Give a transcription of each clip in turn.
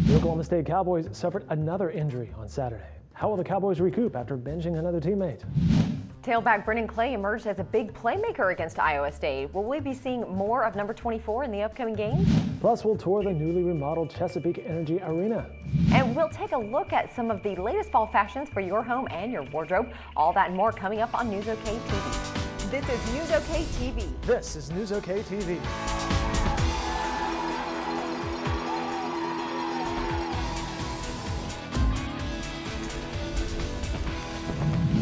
The Oklahoma State Cowboys suffered another injury on Saturday. How will the Cowboys recoup after benching another teammate? Tailback Brennan Clay emerged as a big playmaker against Iowa State. Will we be seeing more of number 24 in the upcoming game? Plus, we'll tour the newly remodeled Chesapeake Energy Arena. And we'll take a look at some of the latest fall fashions for your home and your wardrobe. All that and more coming up on Newsok TV. This is Newsok TV. This is Newsok TV.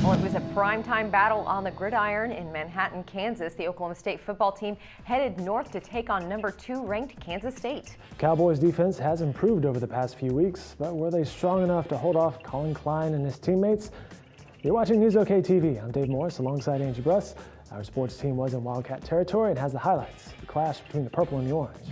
Well, it was a primetime battle on the gridiron in Manhattan, Kansas. The Oklahoma State football team headed north to take on number 2 ranked Kansas State. Cowboys defense has improved over the past few weeks, but were they strong enough to hold off Colin Klein and his teammates? You're watching Newsok TV. I'm Dave Morris alongside Angie Bruss. Our sports team was in Wildcat territory and has the highlights. The clash between the purple and the orange.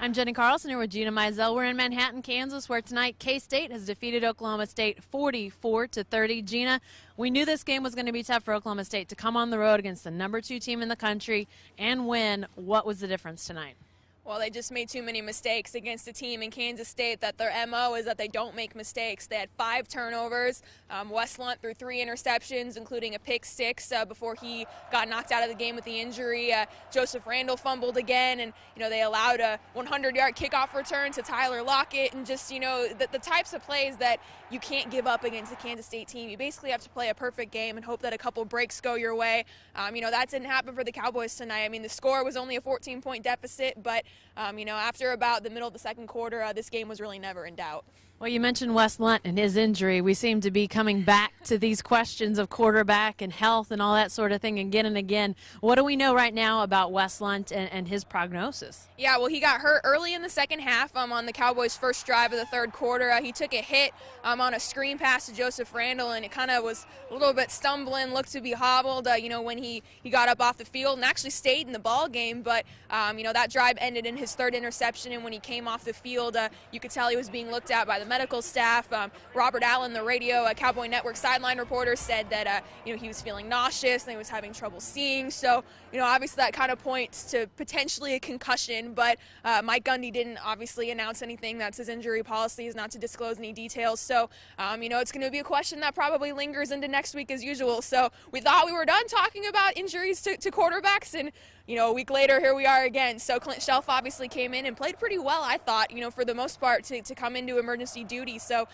I'm Jenny Carlson here with Gina Mizell. We're in Manhattan, Kansas, where tonight K-State has defeated Oklahoma State 44-30. Gina, we knew this game was going to be tough for Oklahoma State to come on the road against the number 2 team in the country and win. What was the difference tonight? Well, they just made too many mistakes against a team in Kansas State that their MO is that they don't make mistakes. They had 5 turnovers. Wes Lunt threw 3 interceptions, including a pick 6 before he got knocked out of the game with the injury. Joseph Randall fumbled again, and they allowed a 100-yard kickoff return to Tyler Lockett, and just the types of plays that you can't give up against a Kansas State team. You basically have to play a perfect game and hope that a couple breaks go your way. That didn't happen for the Cowboys tonight. I mean, the score was only a 14-point deficit, but after about the middle of the second quarter, this game was really never in doubt. Well, you mentioned Wes Lunt and his injury. We seem to be coming back to these questions of quarterback and health and all that sort of thing again and again. What do we know right now about Wes Lunt and his prognosis? Yeah, well, he got hurt early in the second half on the Cowboys' first drive of the third quarter. He took a hit on a screen pass to Joseph Randall, and it kind of was a little bit stumbling, looked to be hobbled, when he got up off the field and actually stayed in the ball game. But, that drive ended in his 3rd interception, and when he came off the field, you could tell he was being looked at by the medical staff. Robert Allen, the radio Cowboy Network sideline reporter, said that he was feeling nauseous and he was having trouble seeing. So obviously that kind of points to potentially a concussion. But Mike Gundy didn't obviously announce anything. That's his injury policy, is not to disclose any details. So it's going to be a question that probably lingers into next week as usual. So we thought we were done talking about injuries to quarterbacks, and a week later, here we are again. So Clint Shelf obviously came in and played pretty well, I thought, for the most part, to come into emergency duty. So,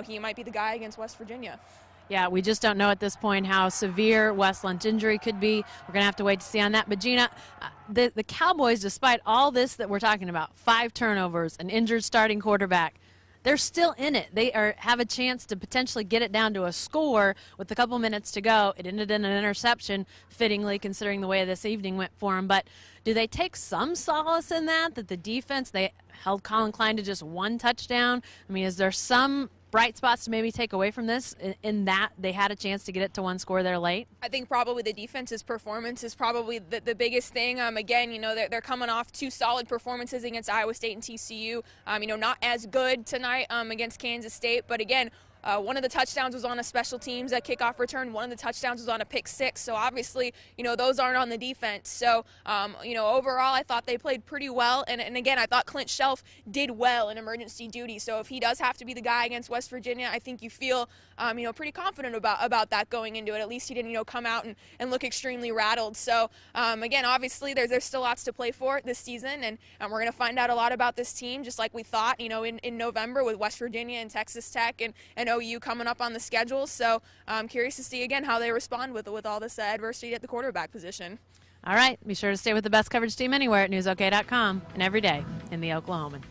he might be the guy against West Virginia. Yeah, we just don't know at this point how severe Wes Lunt's injury could be. We're going to have to wait to see on that. But, Gina, the Cowboys, despite all this that we're talking about, 5 turnovers, an injured starting quarterback, they're still in it. They have a chance to potentially get it down to a score with a couple minutes to go. It ended in an interception, fittingly, considering the way this evening went for them. But do they take some solace in that the defense, they held Colin Klein to just 1 touchdown? I mean, is there some bright spots to maybe take away from this in that they had a chance to get it to 1 score there late? I think probably the defense's performance is probably the biggest thing. Again, they're coming off 2 solid performances against Iowa State and TCU. Not as good tonight against Kansas State, but again, one of the touchdowns was on a special teams kickoff return. One of the touchdowns was on a pick 6. So obviously, those aren't on the defense. So, overall, I thought they played pretty well. And again, I thought Clint Shelf did well in emergency duty. So if he does have to be the guy against West Virginia, I think you feel, pretty confident about that going into it. At least he didn't, come out and look extremely rattled. So, again, obviously, there's still lots to play for this season. And we're going to find out a lot about this team, just like we thought, in November with West Virginia and Texas Tech and OU coming up on the schedule. So I'm curious to see again how they respond with all this adversity at the quarterback position. All right, be sure to stay with the best coverage team anywhere at newsok.com and every day in the Oklahoman.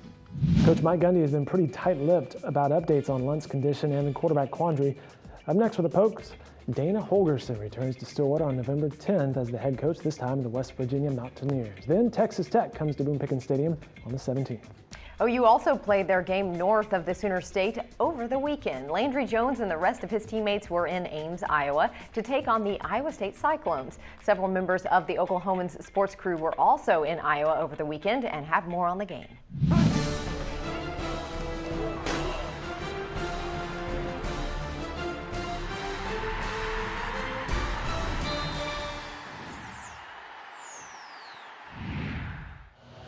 Coach Mike Gundy has been pretty tight-lipped about updates on Lunt's condition and the quarterback quandary. Up next with the Pokes, Dana Holgerson returns to Stillwater on November 10th as the head coach, this time of the West Virginia Mountaineers. Then Texas Tech comes to Boone Pickens Stadium on the 17th. OU also played their game north of the Sooner State over the weekend. Landry Jones and the rest of his teammates were in Ames, Iowa, to take on the Iowa State Cyclones. Several members of the Oklahomans sports crew were also in Iowa over the weekend and have more on the game.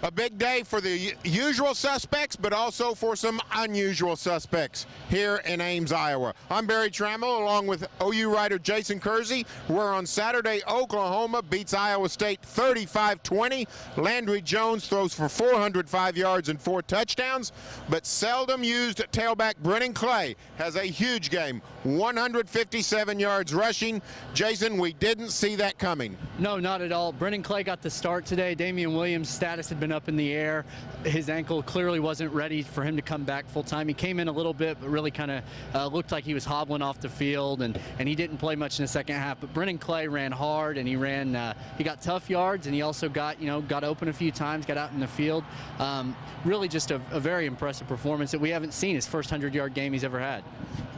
A big day for the usual suspects, but also for some unusual suspects here in Ames, Iowa. I'm Barry Trammell, along with OU writer Jason Kersey. We're on Saturday. Oklahoma beats Iowa State 35-20. Landry Jones throws for 405 yards and 4 touchdowns, but seldom used tailback Brennan Clay has a huge game, 157 yards rushing. Jason, we didn't see that coming. No, not at all. Brennan Clay got the start today. Damian Williams' status had been up in the air. His ankle clearly wasn't ready for him to come back full time. He came in a little bit, but really kind of looked like he was hobbling off the field, and he didn't play much in the second half. But Brennan Clay ran hard, and he got tough yards, and he also got open a few times, got out in the field. Really just a very impressive performance that we haven't seen. His first 100-yard game he's ever had.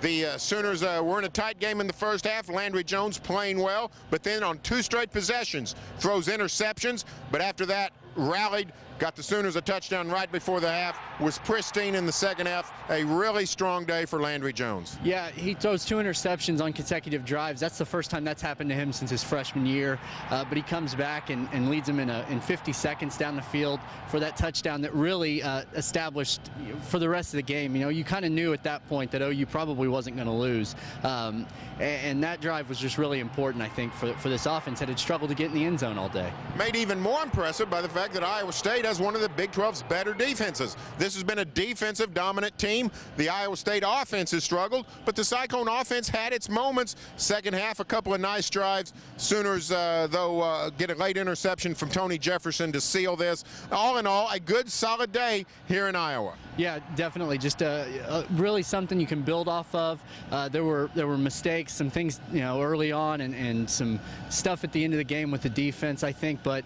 The Sooners were in a tight game in the first half. Landry Jones playing well, but then on 2 straight possessions throws interceptions, but after that rallied, got the Sooners a touchdown right before the half, was pristine in the second half. A really strong day for Landry Jones. Yeah, he throws 2 interceptions on consecutive drives. That's the first time that's happened to him since his freshman year, but he comes back and leads them in 50 seconds down the field for that touchdown that really established for the rest of the game. You kind of knew at that point that OU probably wasn't going to lose, and that drive was just really important, I think, for this offense that had struggled to get in the end zone all day. Made even more impressive by the fact that Iowa State has one of the Big 12's better defenses. This has been a defensive dominant team. The Iowa State offense has struggled, but the Cyclone offense had its moments. Second half, a couple of nice drives. Sooners, though, get a late interception from Tony Jefferson to seal this. All in all, a good, solid day here in Iowa. Yeah, definitely. Just really something you can build off of. There were mistakes, some things early on, and some stuff at the end of the game with the defense, I think. But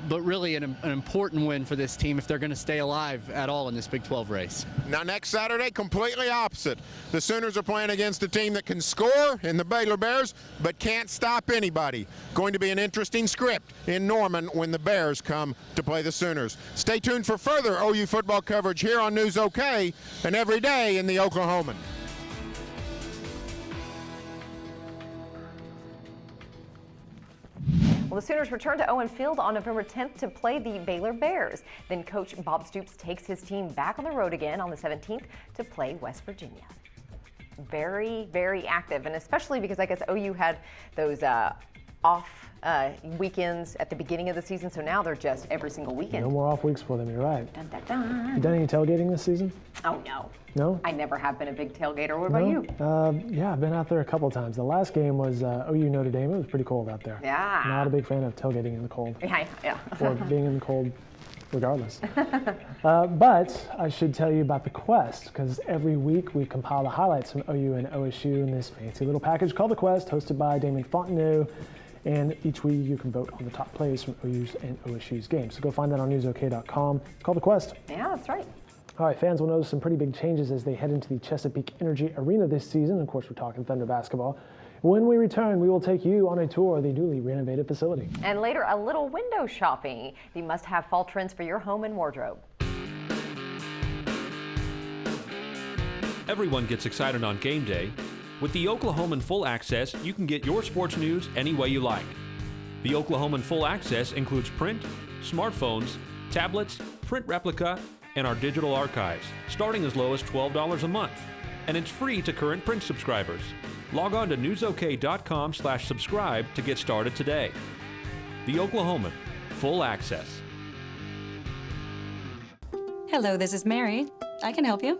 really an important win for this team if they're going to stay alive at all in this Big 12 race. Now next Saturday, completely opposite. The Sooners are playing against a team that can score in the Baylor Bears, but can't stop anybody. Going to be an interesting script in Norman when the Bears come to play the Sooners. Stay tuned for further OU football coverage here on Newsok and every day in the Oklahoman. Well, the Sooners return to Owen Field on November 10th to play the Baylor Bears. Then Coach Bob Stoops takes his team back on the road again on the 17th to play West Virginia. Very, very active, and especially because I guess OU had those off weekends at the beginning of the season, so now they're just every single weekend. No more off weeks for them, you're right. Dun, dun, dun. You done any tailgating this season? Oh, no. No? I never have been a big tailgater. What about you? Yeah, I've been out there a couple of times. The last game was OU Notre Dame. It was pretty cold out there. Yeah. Not a big fan of tailgating in the cold. Yeah. Or being in the cold regardless. But I should tell you about the Quest, because every week we compile the highlights from OU and OSU in this fancy little package called the Quest, hosted by Damon Fontenot. And each week you can vote on the top plays from OU's and OSU's games. So go find that on newsok.com. It's called the Quest. Yeah, that's right. All right, fans will notice some pretty big changes as they head into the Chesapeake Energy Arena this season. Of course, we're talking Thunder basketball. When we return, we will take you on a tour of the newly renovated facility. And later, a little window shopping. The must-have fall trends for your home and wardrobe. Everyone gets excited on game day. With the Oklahoman Full Access, you can get your sports news any way you like. The Oklahoman Full Access includes print, smartphones, tablets, print replica, and our digital archives, starting as low as $12 a month. And it's free to current print subscribers. Log on to newsok.com/subscribe to get started today. The Oklahoman Full Access. Hello, this is Mary. I can help you.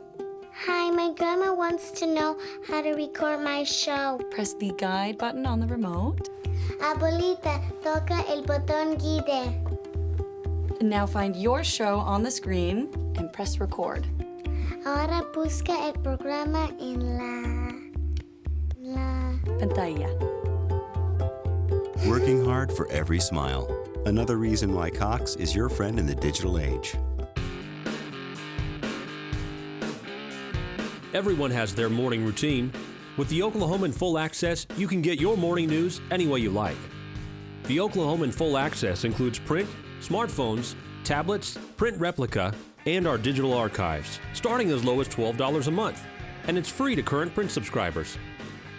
Hi, my grandma wants to know how to record my show. Press the guide button on the remote. Abuelita, toca el botón guide. Now find your show on the screen and press record. Ahora busca el programa en la Pantalla. Working hard for every smile. Another reason why Cox is your friend in the digital age. Everyone has their morning routine. With the Oklahoman Full Access, you can get your morning news any way you like. The Oklahoman Full Access includes print, smartphones, tablets, print replica, and our digital archives, starting as low as $12 a month. And it's free to current print subscribers.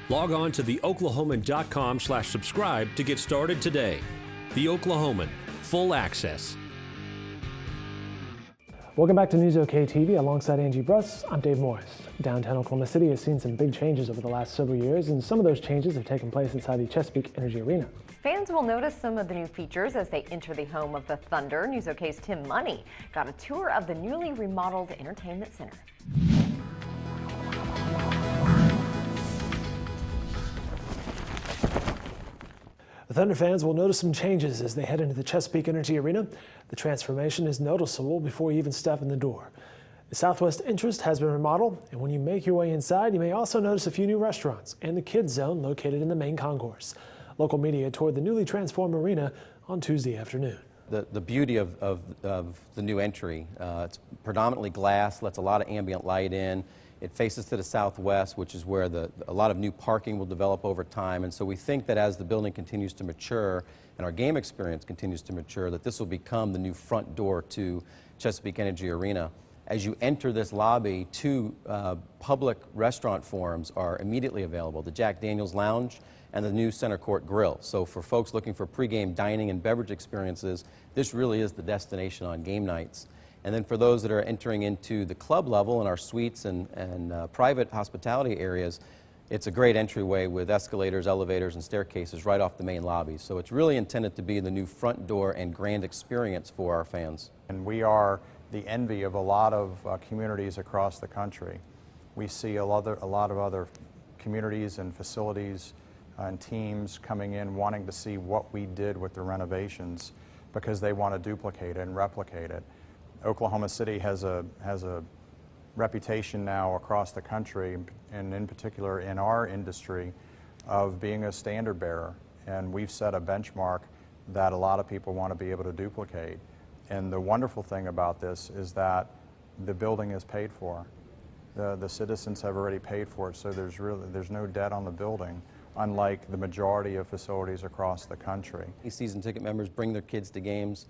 Log on to theoklahoman.com/subscribe to get started today. The Oklahoman Full Access. Welcome back to Newsok TV. Alongside Angie Bruss, I'm Dave Morris. Downtown Oklahoma City has seen some big changes over the last several years, and some of those changes have taken place inside the Chesapeake Energy Arena. Fans will notice some of the new features as they enter the home of the Thunder. Newsok's Tim Money got a tour of the newly remodeled entertainment center. The Thunder fans will notice some changes as they head into the Chesapeake Energy Arena. The transformation is noticeable before you even step in the door. The southwest entrance has been remodeled, and when you make your way inside, you may also notice a few new restaurants and the kids zone located in the main concourse. Local media toured the newly transformed arena on Tuesday afternoon. The beauty of the new entry, it's predominantly glass, lets a lot of ambient light in. It faces to the southwest, which is where a lot of new parking will develop over time. And so we think that as the building continues to mature and our game experience continues to mature, that this will become the new front door to Chesapeake Energy Arena. As you enter this lobby, two public restaurant forums are immediately available, the Jack Daniel's Lounge and the new Center Court Grill. So for folks looking for pregame dining and beverage experiences, this really is the destination on game nights. And then for those that are entering into the club level in our suites and private hospitality areas, it's a great entryway with escalators, elevators, and staircases right off the main lobby. So it's really intended to be the new front door and grand experience for our fans. And we are the envy of a lot of communities across the country. We see a lot of other communities and facilities and teams coming in wanting to see what we did with the renovations because they want to duplicate it and replicate it. Oklahoma City has a reputation now across the country, and in particular in our industry, of being a standard bearer. And we've set a benchmark that a lot of people want to be able to duplicate. And the wonderful thing about this is that the building is paid for. The citizens have already paid for it, so there's no debt on the building, unlike the majority of facilities across the country. Season ticket members bring their kids to games.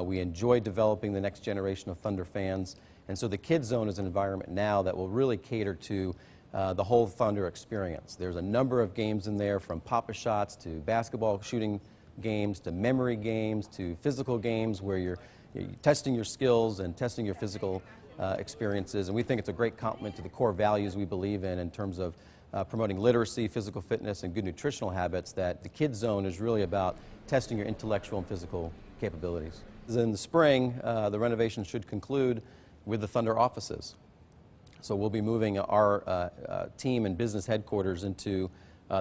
We enjoy developing the next generation of Thunder fans, and so the Kids Zone is an environment now that will really cater to the whole Thunder experience. There's a number of games in there, from Pop-A-Shots to basketball shooting games to memory games to physical games where you're testing your skills and testing your physical experiences, and we think it's a great complement to the core values we believe in terms of promoting literacy, physical fitness, and good nutritional habits. That the Kids Zone is really about testing your intellectual and physical capabilities. In the spring, the renovation should conclude with the Thunder offices. So we'll be moving our team and business headquarters into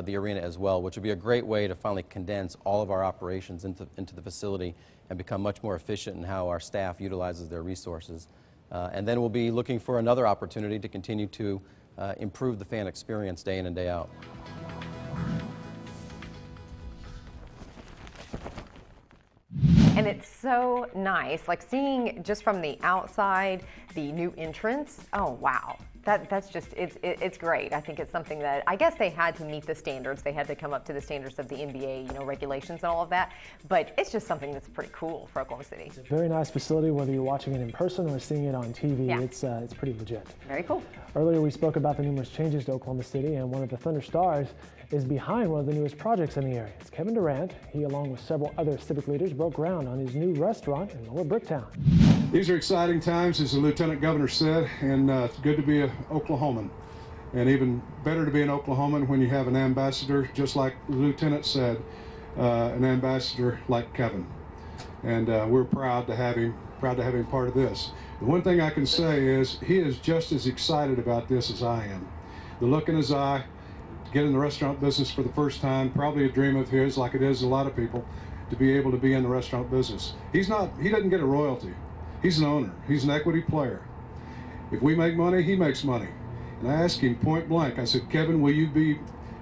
the arena as well, which will be a great way to finally condense all of our operations into the facility and become much more efficient in how our staff utilizes their resources. And then we'll be looking for another opportunity to continue to improve the fan experience day in and day out. And it's so nice, like seeing just from the outside, the new entrance. Oh, wow. That's just, it's great. I think it's something that, I guess they had to meet the standards. They had to come up to the standards of the NBA, regulations and all of that. But it's just something that's pretty cool for Oklahoma City. It's a very nice facility, whether you're watching it in person or seeing it on TV. Yeah. It's pretty legit. Very cool. Earlier we spoke about the numerous changes to Oklahoma City, and one of the Thunder stars is behind one of the newest projects in the area. It's Kevin Durant. He, along with several other civic leaders, broke ground on his new restaurant in Lower Bricktown. These are exciting times, as the Lieutenant Governor said, and it's good to be an Oklahoman. And even better to be an Oklahoman when you have an ambassador, just like the Lieutenant said, an ambassador like Kevin. And we're proud to have him part of this. The one thing I can say is he is just as excited about this as I am. The look in his eye, to get in the restaurant business for the first time, probably a dream of his, like it is a lot of people, to be able to be in the restaurant business. He doesn't get a royalty. He's an owner. He's an equity player. If we make money, he makes money. And I asked him point blank, I said, Kevin, will you be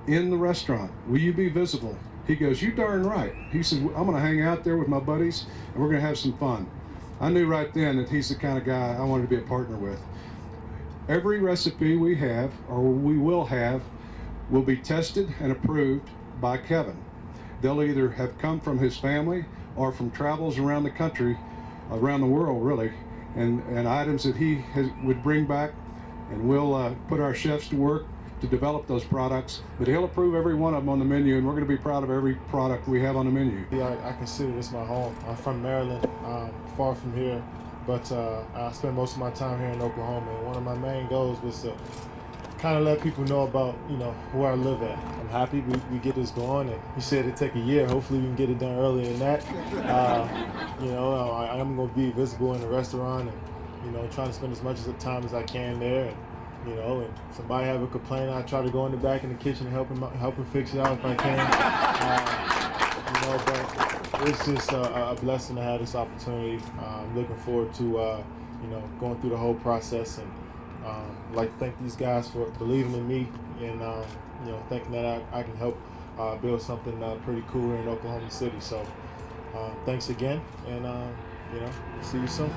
in the restaurant? Will you be visible? He goes, you darn right. He said, I'm going to hang out there with my buddies, and we're going to have some fun. I knew right then that he's the kind of guy I wanted to be a partner with. Every recipe we have, or we will have, will be tested and approved by Kevin. They'll either have come from his family or from travels around the country, around the world really, and items that he would bring back, and we'll put our chefs to work to develop those products. But he'll approve every one of them on the menu, and we're going to be proud of every product we have on the menu. Yeah, I consider this my home. I'm from Maryland, far from here, but I spend most of my time here in Oklahoma, and one of my main goals was to kind of let people know about, where I live at. I'm happy we get this going, and he said it'd take a year. Hopefully we can get it done earlier than that. I'm going to be visible in the restaurant and, trying to spend as much time as I can there. And, and if somebody have a complaint, I try to go in the back in the kitchen and help him fix it out if I can. But it's just a blessing to have this opportunity. I'm looking forward to, going through the whole process, and I'd like to thank these guys for believing in me and, thinking that I can help build something pretty cool here in Oklahoma City. So thanks again, and, see you soon.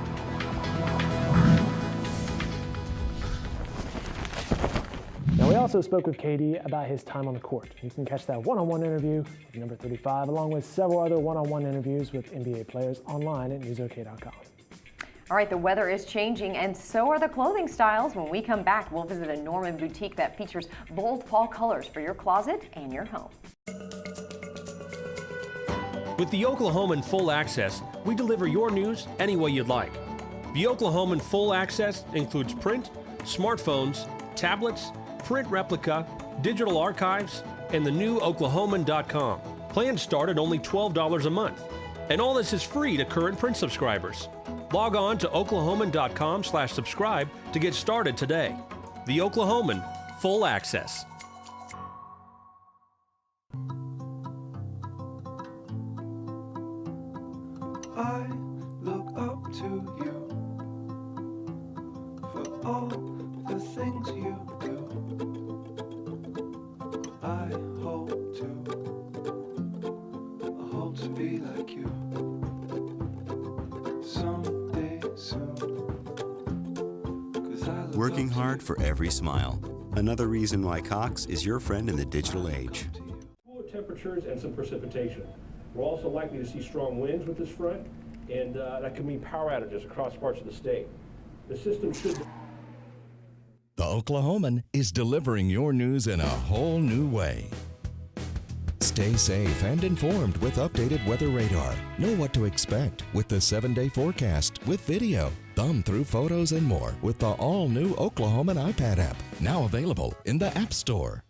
Now, we also spoke with KD about his time on the court. You can catch that one-on-one interview with number 35, along with several other one-on-one interviews with NBA players online at newsok.com. All right, the weather is changing, and so are the clothing styles. When we come back, we'll visit a Norman boutique that features bold fall colors for your closet and your home. With the Oklahoman Full Access, we deliver your news any way you'd like. The Oklahoman Full Access includes print, smartphones, tablets, print replica, digital archives, and the new Oklahoman.com. Plans start at only $12 a month. And all this is free to current print subscribers. Log on to oklahoman.com/subscribe to get started today. The Oklahoman Full Access. I look up to you for all the things you do. I hope to be like you someday soon. Working hard for every smile. Another reason why Cox is your friend in the digital age. Cooler temperatures and some precipitation. We're also likely to see strong winds with this front, and that could mean power outages across parts of the state. The system should... The Oklahoman is delivering your news in a whole new way. Stay safe and informed with updated weather radar. Know what to expect with the 7-day forecast with video. Thumb through photos and more with the all-new Oklahoman iPad app. Now available in the App Store.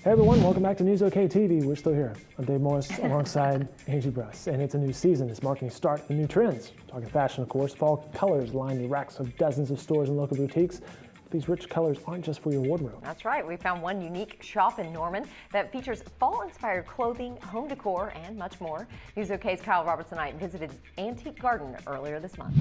Hey everyone, welcome back to Newsok TV. We're still here. I'm Dave Morris alongside Angie Bruss, and it's a new season. It's marking a start with new trends. Talking fashion, of course. Fall colors line the racks of dozens of stores and local boutiques. These rich colors aren't just for your wardrobe. That's right. We found one unique shop in Norman that features fall-inspired clothing, home decor, and much more. Newsok's Kyle Roberts and I visited Antique Garden earlier this month.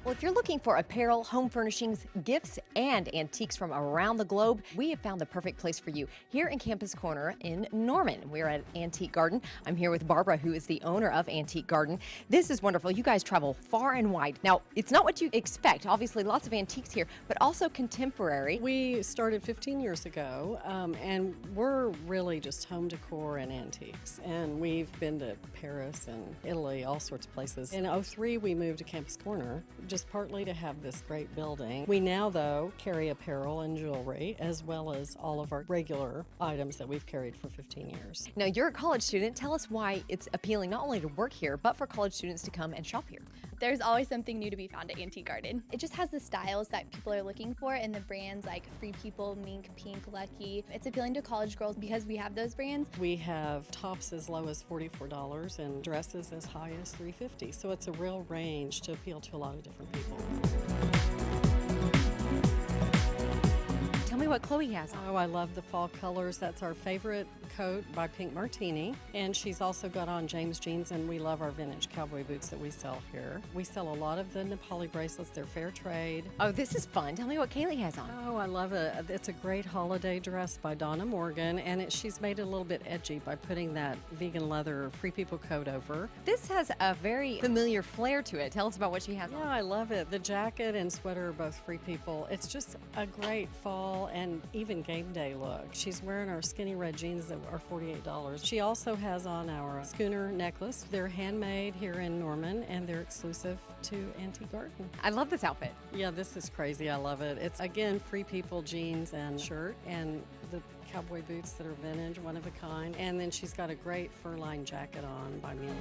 Well, if you're looking for apparel, home furnishings, gifts, and antiques from around the globe, we have found the perfect place for you here in Campus Corner in Norman. We're at Antique Garden. I'm here with Barbara, who is the owner of Antique Garden. This is wonderful. You guys travel far and wide. Now, it's not what you expect. Obviously, lots of antiques here, but also contemporary. We started 15 years ago, and we're really just home decor and antiques. And we've been to Paris and Italy, all sorts of places. In 2003, we moved to Campus Corner, just partly to have this great building. We now, though, carry apparel and jewelry, as well as all of our regular items that we've carried for 15 years. Now, you're a college student. Tell us why it's appealing not only to work here, but for college students to come and shop here. There's always something new to be found at Antique Garden. It just has the styles that people are looking for and the brands like Free People, Mink, Pink, Lucky. It's appealing to college girls because we have those brands. We have tops as low as $44 and dresses as high as $350. So it's a real range to appeal to a lot of different people. Tell me what Chloe has on. Oh, I love the fall colors. That's our favorite coat by Pink Martini. And she's also got on James jeans, and we love our vintage cowboy boots that we sell here. We sell a lot of the Nepali bracelets. They're fair trade. Oh, this is fun. Tell me what Kaylee has on. Oh, I love it. It's a great holiday dress by Donna Morgan, and she's made it a little bit edgy by putting that vegan leather Free People coat over. This has a very familiar flair to it. Tell us about what she has on. Yeah, I love it. The jacket and sweater are both Free People. It's just a great fall and even game day look. She's wearing our skinny red jeans that are $48. She also has on our schooner necklace. They're handmade here in Norman, and they're exclusive to Antique Garden. I love this outfit. Yeah, this is crazy. I love it. It's, again, Free People jeans and shirt, and the cowboy boots that are vintage, one of a kind. And then she's got a great fur-lined jacket on by Mila.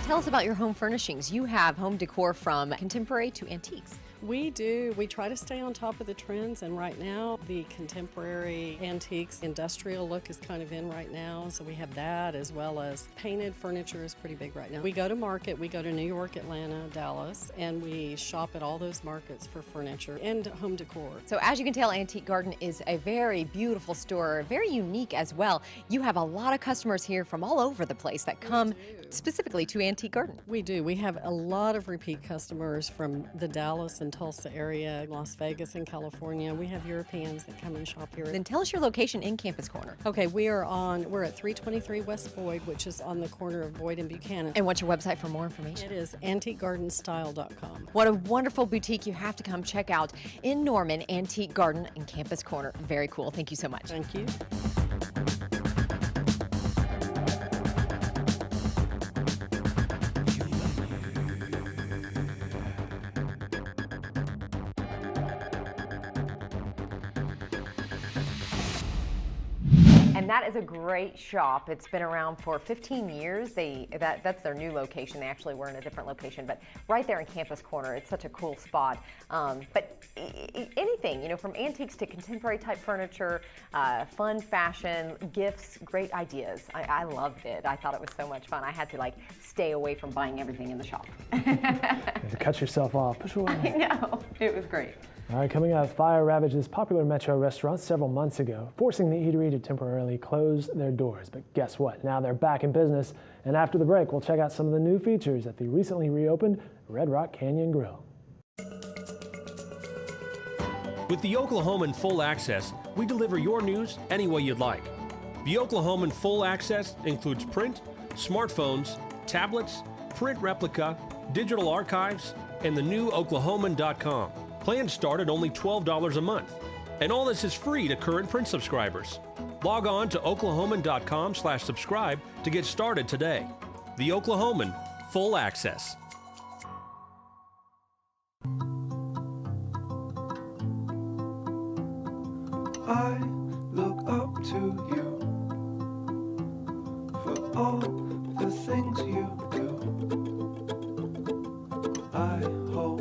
Tell us about your home furnishings. You have home decor from contemporary to antiques. We do. We try to stay on top of the trends, and right now the contemporary antiques industrial look is kind of in right now, so we have that, as well as painted furniture is pretty big right now. We go to market. We go to New York, Atlanta, Dallas, and we shop at all those markets for furniture and home decor. So as you can tell, Antique Garden is a very beautiful store, very unique as well. You have a lot of customers here from all over the place that come specifically to Antique Garden. We do. We have a lot of repeat customers from the Dallas and Tulsa area, Las Vegas and California. We have Europeans that come and shop here. Then tell us your location in Campus Corner. Okay, we're at 323 West Boyd, which is on the corner of Boyd and Buchanan. And what's your website for more information? It is antiquegardenstyle.com. What a wonderful boutique you have to come check out in Norman, Antique Garden in Campus Corner. Very cool. Thank you so much. Thank you. And that is a great shop. It's been around for 15 years. That's their new location. They actually were in a different location, but right there in Campus Corner, it's such a cool spot. But anything, from antiques to contemporary type furniture, fun fashion, gifts, great ideas. I loved it. I thought it was so much fun. I had to stay away from buying everything in the shop. You have to cut yourself off. Push away. I know. It was great. All right, coming out, fire ravaged this popular metro restaurant several months ago, forcing the eatery to temporarily close their doors. But guess what? Now they're back in business. And after the break, we'll check out some of the new features at the recently reopened Red Rock Canyon Grill. With the Oklahoman Full Access, we deliver your news any way you'd like. The Oklahoman Full Access includes print, smartphones, tablets, print replica, digital archives, and the new Oklahoman.com. Plans start at only $12 a month. And all this is free to current print subscribers. Log on to oklahoman.com/subscribe to get started today. The Oklahoman Full Access. I look up to you for all the things you do. I hope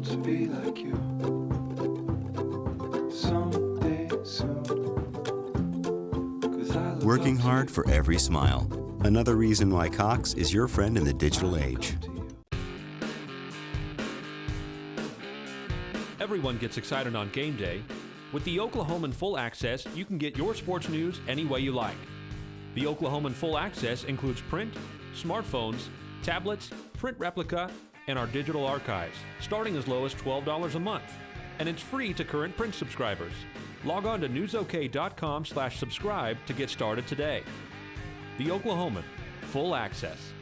to be like you someday soon. Working hard for every smile. Another reason why Cox is your friend in the digital age. Everyone gets excited on game day. With the Oklahoman Full Access, you can get your sports news any way you like. The Oklahoman Full Access includes print, smartphones, tablets, print replica, and our digital archives, starting as low as $12 a month. And it's free to current print subscribers. Log on to newsok.com/subscribe to get started today. The Oklahoman Full Access.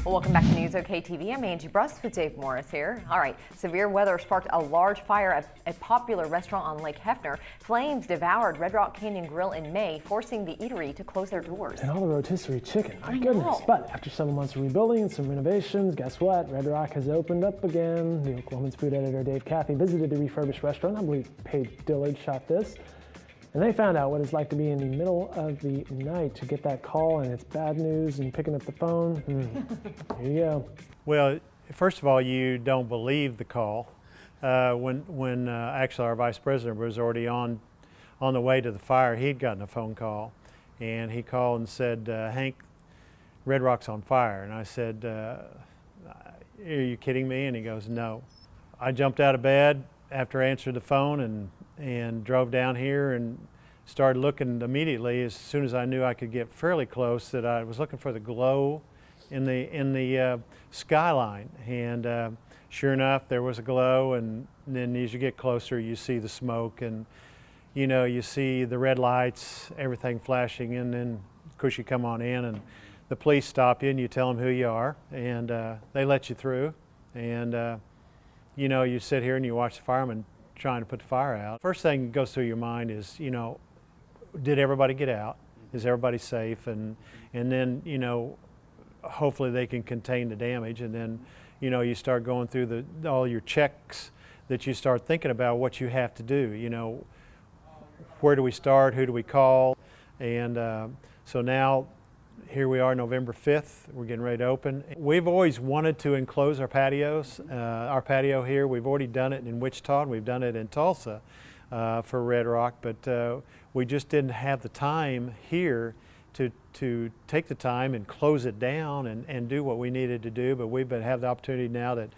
Well, welcome back to News OK TV. I'm Angie Brust with Dave Morris here. All right, severe weather sparked a large fire at a popular restaurant on Lake Hefner. Flames devoured Red Rock Canyon Grill in May, forcing the eatery to close their doors. And all the rotisserie chicken, my goodness. But after several months of rebuilding and some renovations, guess what? Red Rock has opened up again. The Oklahoman's food editor Dave Cathy visited the refurbished restaurant. I believe Paige Dillard shot this. And they found out what it's like to be in the middle of the night to get that call and it's bad news and picking up the phone. Here you go. Well, first of all, you don't believe the call. When actually our vice president was already on the way to the fire, he'd gotten a phone call. And he called and said, Hank, Red Rock's on fire. And I said, are you kidding me? And he goes, no. I jumped out of bed after I answered the phone and drove down here and started looking immediately as soon as I knew I could get fairly close, that I was looking for the glow in the skyline. And sure enough, there was a glow, and then as you get closer, you see the smoke, and you see the red lights, everything flashing, and then course, you come on in and the police stop you and you tell them who you are, and they let you through. And you know, you sit here and you watch the firemen trying to put the fire out. First thing that goes through your mind is, you know, did everybody get out? Is everybody safe? And then, you know, hopefully they can contain the damage. And then, you know, you start going through all your checks that you start thinking about what you have to do. You know, where do we start? Who do we call? And so now, here we are, November 5th. We're getting ready to open. We've always wanted to enclose our patios. Our patio here, we've already done it in Wichita, and we've done it in Tulsa for Red Rock, but we just didn't have the time here to take the time and close it down and do what we needed to do. But we've have the opportunity now that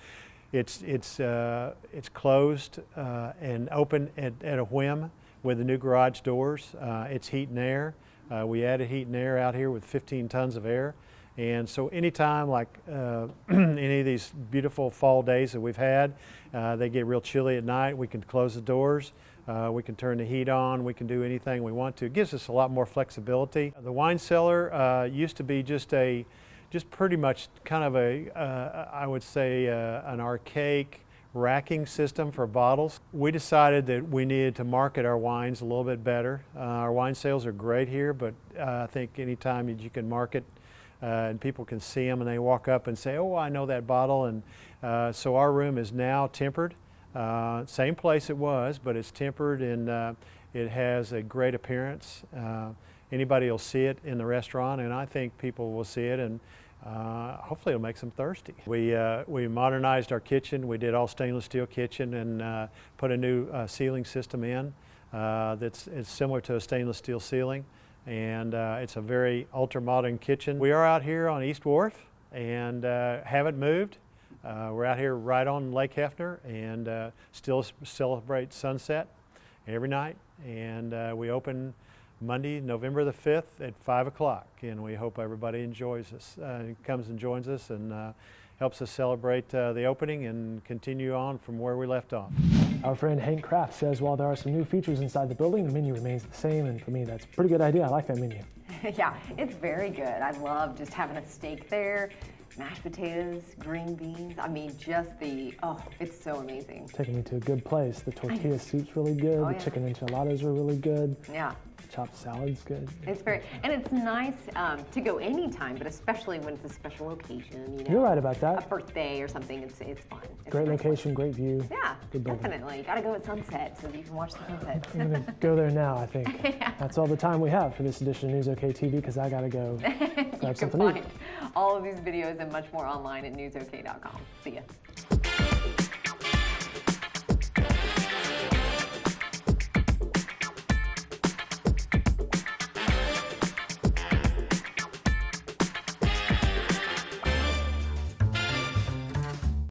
it's closed and open at a whim with the new garage doors. It's heat and air. We added heat and air out here with 15 tons of air. And so anytime, like any of these beautiful fall days that we've had, they get real chilly at night, we can close the doors, we can turn the heat on, we can do anything we want to. It gives us a lot more flexibility. The wine cellar used to be just pretty much kind of I would say an archaic racking system for bottles. We decided that we needed to market our wines a little bit better. Our wine sales are great here, but I think anytime you can market and people can see them and they walk up and say, oh, I know that bottle. And so our room is now tempered. Same place it was, but it's tempered, and it has a great appearance. Anybody will see it in the restaurant, and I think people will see it, and hopefully it'll make them thirsty. We modernized our kitchen. We did all stainless steel kitchen and put a new ceiling system in it's similar to a stainless steel ceiling, and it's a very ultra-modern kitchen. We are out here on East Wharf and haven't moved. We're out here right on Lake Hefner and still celebrate sunset every night, and we open Monday, November the 5th at 5 o'clock, and we hope everybody enjoys us, comes and joins us, and helps us celebrate the opening and continue on from where we left off. Our friend Hank Kraft says while there are some new features inside the building, the menu remains the same, and for me that's a pretty good idea. I like that menu. Yeah, it's very good. I love just having a steak there, mashed potatoes, green beans. I mean, just it's so amazing. Taking me to a good place. The tortilla soup's really good. The chicken enchiladas are really good. Yeah. Chopped salad's good. It's very, and it's nice to go anytime, but especially when it's a special occasion. You know, you're right about that. A birthday or something. It's fun. It's great location, great view. Yeah, definitely. You got to go at sunset so you can watch the sunset. I'm gonna go there now. I think that's all the time we have for this edition of Newsok TV because I gotta go grab something to eat. All of these videos and much more online at newsok.com. See ya.